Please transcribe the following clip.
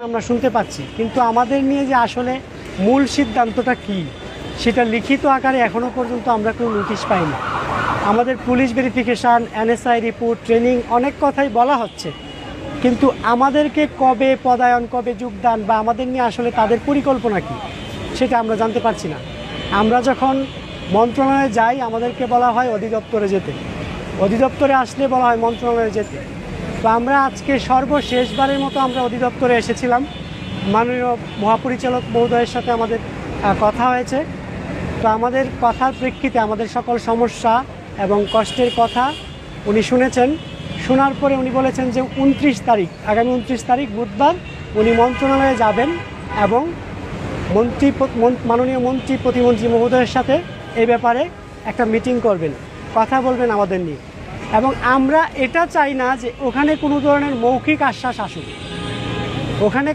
আমরা শুনতে পাচ্ছি, কিন্তু আমাদের নিয়ে যে আসলে মূল সিদ্ধান্তটা কি সেটা লিখিত আকারে এখনও পর্যন্ত আমরা কোনো নোটিশ পাইনি। আমাদের police verification, NSI report, training, অনেক কথাই বলা হচ্ছে, কিন্তু আমাদেরকে কবে পদায়ন, কবে যোগদান বা আমাদের নিয়ে আসলে তাদের পরিকল্পনা কী সেটা আমরা জানতে পারছি না। আমরা যখন মন্ত্রণালয়ে যাই আমাদেরকে বলা হয় অধিদপ্তরে যেতে, অধিদপ্তরে আসলে বলা হয় মন্ত্রণালয়ে যেতে। তো আমরা আজকে সর্বশেষবারের মতো আমরা অধিদপ্তরে এসেছিলাম, মাননীয় মহাপরিচালক মহোদয়ের সাথে আমাদের কথা হয়েছে। তো আমাদের কথার প্রেক্ষিতে আমাদের সকল সমস্যা এবং কষ্টের কথা উনি শুনেছেন। শোনার পরে উনি বলেছেন যে 29 তারিখ, আগামী 29 তারিখ বুধবার উনি মন্ত্রণালয়ে যাবেন এবং মাননীয় মন্ত্রী প্রতিমন্ত্রী মহোদয়ের সাথে এই ব্যাপারে একটা মিটিং করবেন, কথা বলবেন আমাদের নিয়ে। এবং আমরা এটা চাই না যে ওখানে কোনো ধরনের মৌখিক আশ্বাস আসুক, ওখানে